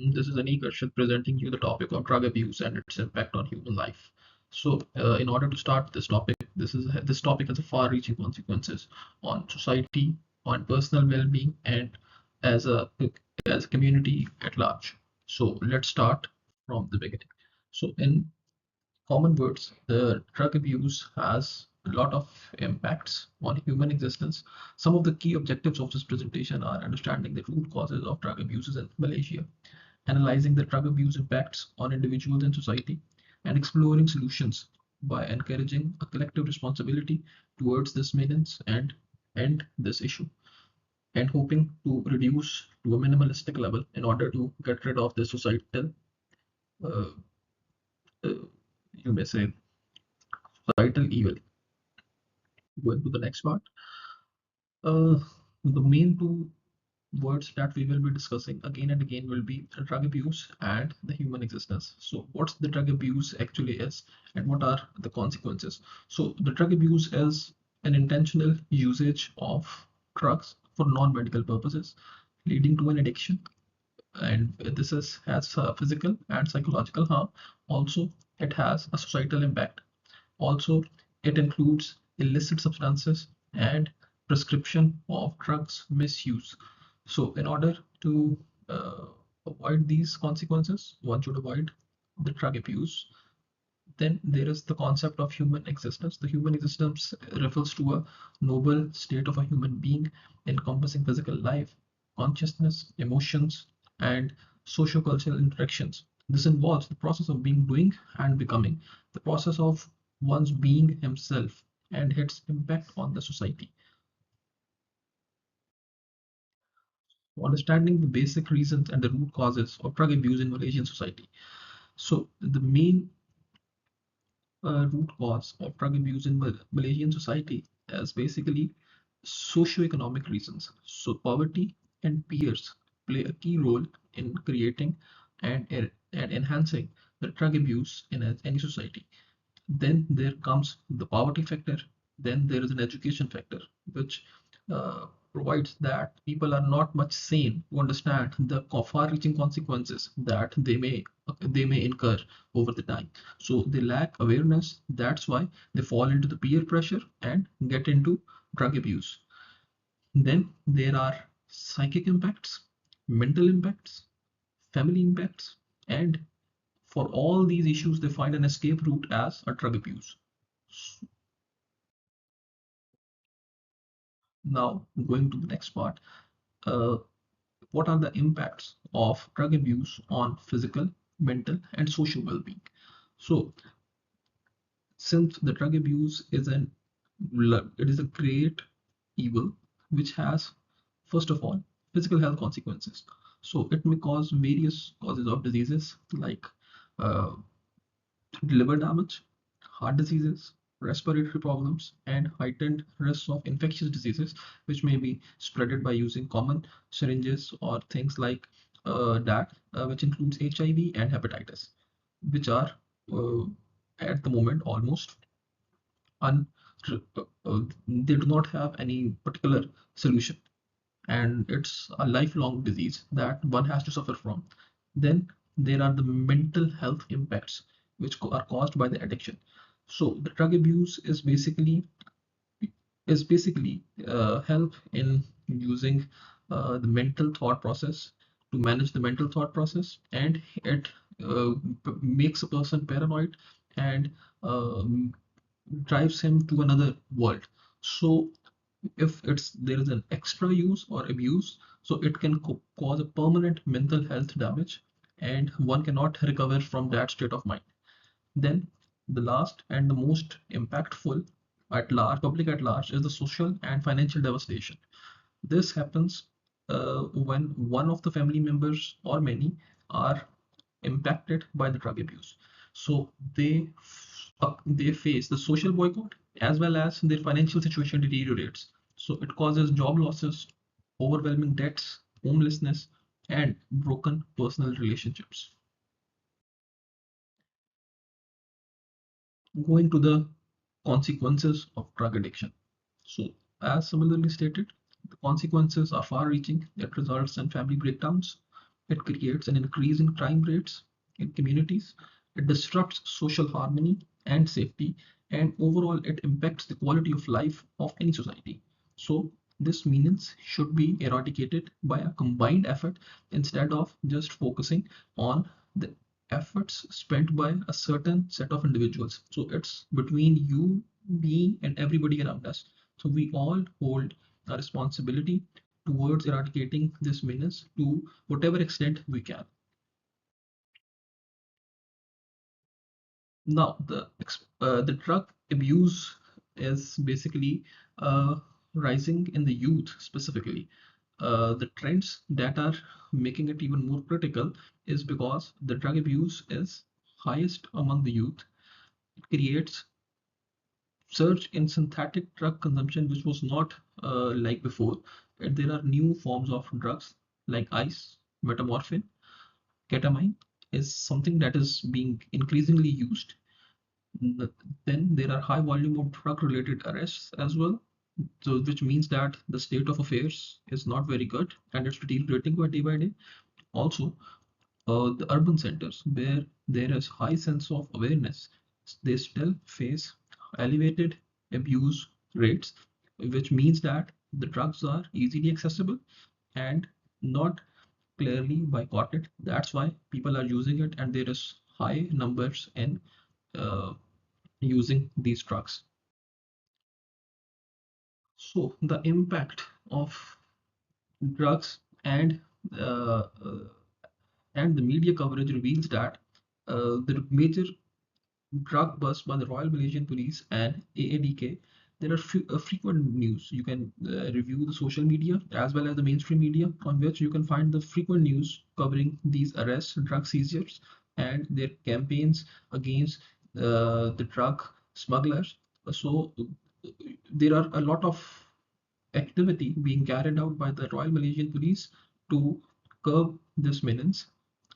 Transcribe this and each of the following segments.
This is Anik Arshad presenting you the topic of drug abuse and its impact on human life. So, in order to start this topic, this topic has a far-reaching consequences on society, on personal well-being, and as a as a community at large. So, let's start from the beginning. So, in common words, the drug abuse has a lot of impacts on human existence. Some of the key objectives of this presentation are understanding the root causes of drug abuses in Malaysia, analyzing the drug abuse impacts on individuals and society, and exploring solutions by encouraging a collective responsibility towards this menace and end this issue, and hoping to reduce to a minimalistic level in order to get rid of the societal, uh, uh, you may say, societal evil. Going to the next part. Uh, the main two words that we will be discussing again and again will be drug abuse and the human existence. So what's the drug abuse actually is and what are the consequences? So the drug abuse is an intentional usage of drugs for non-medical purposes leading to an addiction, and this has physical and psychological harm. Also, it has a societal impact. Also, it includes illicit substances and prescription of drugs misuse. So, in order to uh, avoid these consequences, one should avoid the drug abuse. Then there is the concept of human existence. The human existence refers to a noble state of a human being encompassing physical life, consciousness, emotions, and socio-cultural interactions. This involves the process of being, doing, and becoming, the process of one's being himself and its impact on the society. Understanding the basic reasons and the root causes of drug abuse in Malaysian society. So the main root cause of drug abuse in Malaysian society is basically socioeconomic reasons. So poverty and peers play a key role in creating and enhancing the drug abuse in any society. Then there comes the poverty factor. Then there is an education factor, which uh, provides that people are not much sane to understand the far-reaching consequences that they may incur over the time. So they lack awareness. That's why they fall into the peer pressure and get into drug abuse. Then there are psychic impacts, mental impacts, family impacts, and for all these issues, they find an escape route as a drug abuse. Now, going to the next part, uh, what are the impacts of drug abuse on physical, mental, and social well-being? So, since the drug abuse it is a great evil which has, first of all, physical health consequences. So, it may cause various causes of diseases like uh, liver damage, heart diseases, respiratory problems, and heightened risks of infectious diseases, which may be spreaded by using common syringes or things like that, which includes HIV and hepatitis, which are uh, at the moment almost un they do not have any particular solution, and it's a lifelong disease that one has to suffer from. Then there are the mental health impacts which are caused by the addiction. So the drug abuse is basically help in using the mental thought process to manage the mental thought process, and it uh, makes a person paranoid and um, drives him to another world. So if it's there is an extra use or abuse, so it can cause a permanent mental health damage, and one cannot recover from that state of mind. Then the last and the most impactful at large, public at large, is the social and financial devastation. This happens when one of the family members or many are impacted by the drug abuse. So they face the social boycott as well as their financial situation deteriorates. So it causes job losses, overwhelming debts, homelessness, and broken personal relationships. Going to the consequences of drug addiction. So, as similarly stated, the consequences are far reaching. It results in family breakdowns, It creates an increase in crime rates in communities. It disrupts social harmony and safety, and overall, it impacts the quality of life of any society. So, this menace should be eradicated by a combined effort instead of just focusing on the efforts spent by a certain set of individuals. So, it's between you, me, and everybody around us. So, we all hold a responsibility towards eradicating this menace to whatever extent we can. Now, the drug abuse is basically rising in the youth specifically. The trends that are making it even more critical is because the drug abuse is highest among the youth. It creates surge in synthetic drug consumption, which was not like before. And there are new forms of drugs like ice, metamorphin, ketamine is something that is being increasingly used. Then there are high volume of drug related arrests as well. So which means that the state of affairs is not very good and it's deteriorating by day by day. Also, the urban centers where there is high sense of awareness, they still face elevated abuse rates, which means that the drugs are easily accessible and not clearly boycotted. That's why people are using it, and there is high numbers in uh, using these drugs. So the impact of drugs uh, uh, and the media coverage reveals that the major drug bust by the Royal Malaysian Police and AADK, there are frequent news. You can review the social media as well as the mainstream media, on which you can find the frequent news covering these arrests, drug seizures, and their campaigns against the drug smugglers. So there are a lot of activity being carried out by the Royal Malaysian Police to curb this menace.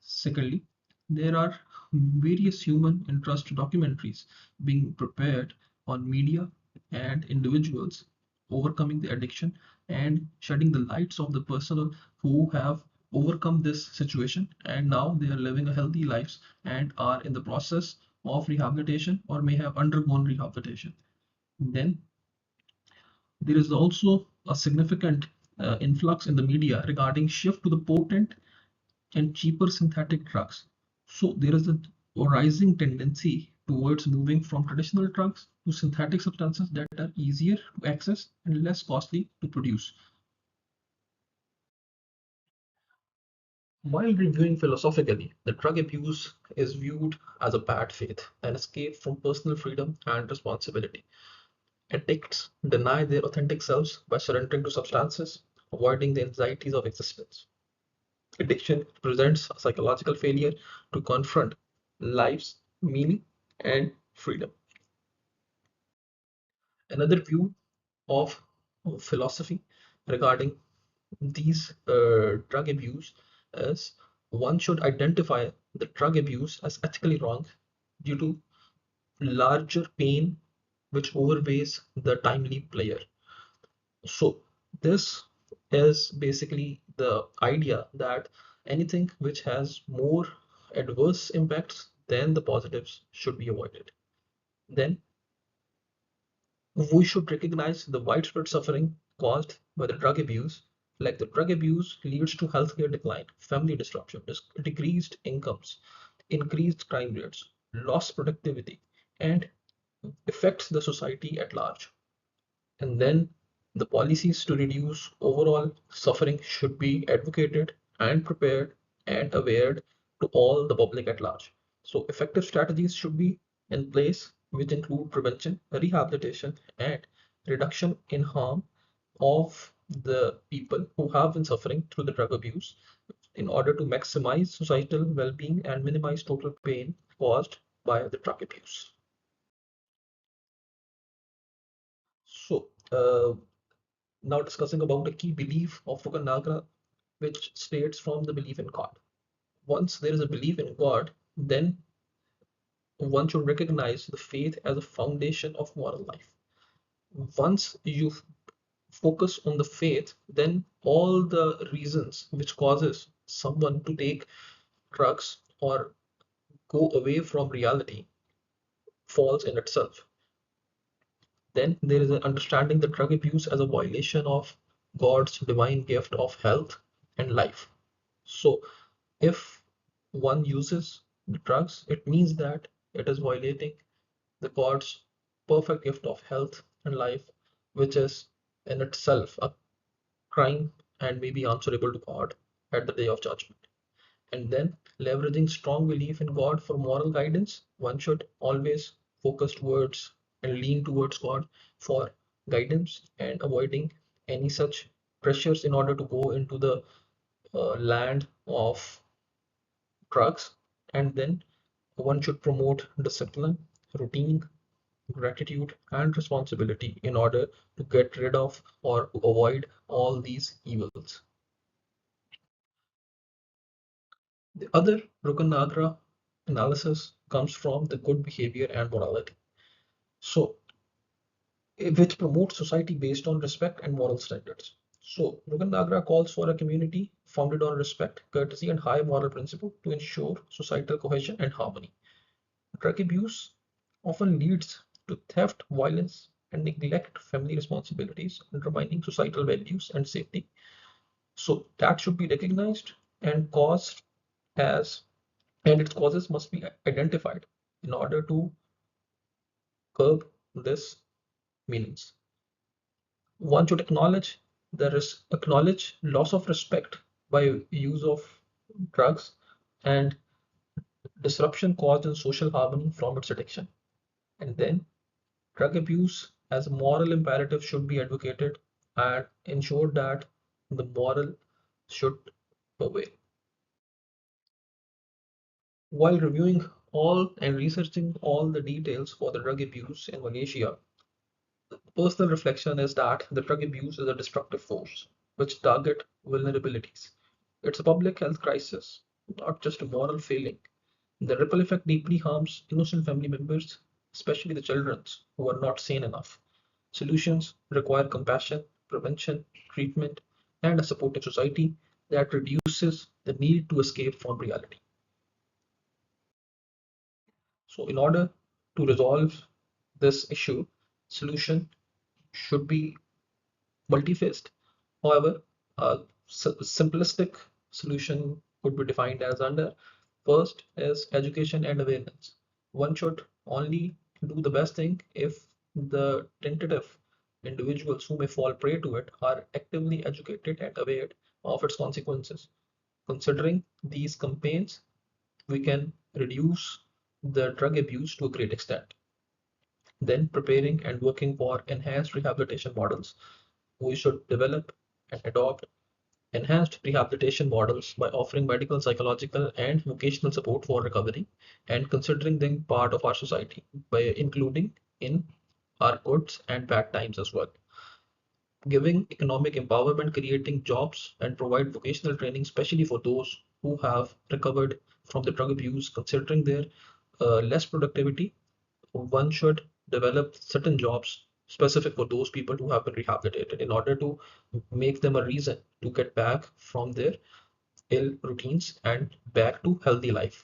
Secondly, there are various human interest documentaries being prepared on media and individuals overcoming the addiction and shedding the lights of the person who have overcome this situation and now they are living a healthy lives and are in the process of rehabilitation or may have undergone rehabilitation. Then there is also a significant influx in the media regarding shift to the potent and cheaper synthetic drugs. So there is a rising tendency towards moving from traditional drugs to synthetic substances that are easier to access and less costly to produce. While reviewing philosophically, the drug abuse is viewed as a bad faith, an escape from personal freedom and responsibility. Addicts deny their authentic selves by surrendering to substances, avoiding the anxieties of existence. Addiction presents a psychological failure to confront life's meaning and freedom. Another view of philosophy regarding these drug abuse is one should identify the drug abuse as ethically wrong due to larger pain which overweighs the timely pleasure. So this is basically the idea that anything which has more adverse impacts than the positives should be avoided. Then we should recognize the widespread suffering caused by the drug abuse. Like the drug abuse leads to healthcare decline, family disruption, decreased incomes, increased crime rates, lost productivity, and affects the society at large. And then the policies to reduce overall suffering should be advocated and prepared and aware to all the public at large. So effective strategies should be in place which include prevention, rehabilitation, and reduction in harm of the people who have been suffering through the drug abuse in order to maximize societal well-being and minimize total pain caused by the drug abuse. So, now discussing about the key belief of Rukanagra, which states from the belief in God. Once there is a belief in God, then one should recognize the faith as a foundation of moral life. Once you focus on the faith, then all the reasons which causes someone to take drugs or go away from reality false in itself. Then there is an understanding that drug abuse as a violation of God's divine gift of health and life. So if one uses the drugs, it means that it is violating the God's perfect gift of health and life, which is in itself a crime and may be answerable to God at the day of judgment. And then leveraging strong belief in God for moral guidance, one should always focus towards and lean towards God for guidance and avoiding any such pressures in order to go into the land of drugs. And then one should promote discipline, routine, gratitude, and responsibility in order to get rid of or to avoid all these evils. The other Rukunadra analysis comes from the good behavior and morality. So, which promotes society based on respect and moral standards. So, Rukunadra calls for a community founded on respect, courtesy, and high moral principle to ensure societal cohesion and harmony. Drug abuse often leads to theft, violence, and neglect family responsibilities, undermining societal values and safety. So that should be recognized and caused as and its causes must be identified in order to curb this meanings. One should acknowledge loss of respect by use of drugs and disruption caused in social harmony from its addiction. And then drug abuse as a moral imperative should be advocated and ensure that the moral should prevail. While reviewing all and researching all the details for the drug abuse in Malaysia, the personal reflection is that the drug abuse is a destructive force which target vulnerabilities. It's a public health crisis, not just a moral failing. The ripple effect deeply harms innocent family members, especially the children who are not sane enough. Solutions require compassion, prevention, treatment, and a supportive society that reduces the need to escape from reality. So in order to resolve this issue, solution should be multi-phased. However, a simplistic solution could be defined as under first is education and awareness. One should only do the best thing if the tentative individuals who may fall prey to it are actively educated and aware of its consequences. Considering these campaigns, we can reduce the drug abuse to a great extent. Then preparing and working for enhanced rehabilitation models. We should develop and adopt enhanced rehabilitation models by offering medical, psychological, and vocational support for recovery and considering them part of our society by including in our goods and bad times as well. Giving economic empowerment, creating jobs, and provide vocational training, especially for those who have recovered from the drug abuse, considering their less productivity. One should develop certain jobs specific for those people who have been rehabilitated in order to make them a reason to get back from their ill routines and back to healthy life.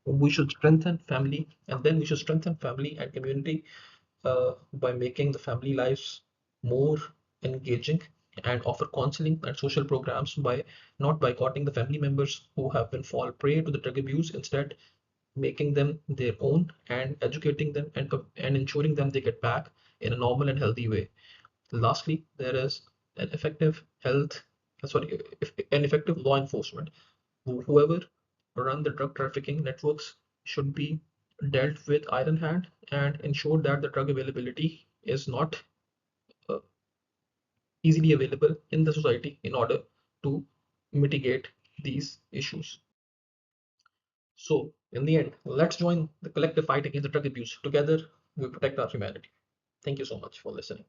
We should strengthen family and then we should strengthen family and community by making the family lives more engaging and offer counseling and social programs by not boycotting the family members who have been fall prey to the drug abuse, instead making them their own and educating them and ensuring them they get back in a normal and healthy way. Lastly, there is an effective an effective law enforcement. Whoever run the drug trafficking networks should be dealt with iron hand and ensure that the drug availability is not uh, easily available in the society in order to mitigate these issues. So, in the end, let's join the collective fight against the drug abuse. Together, we protect our humanity. Thank you so much for listening.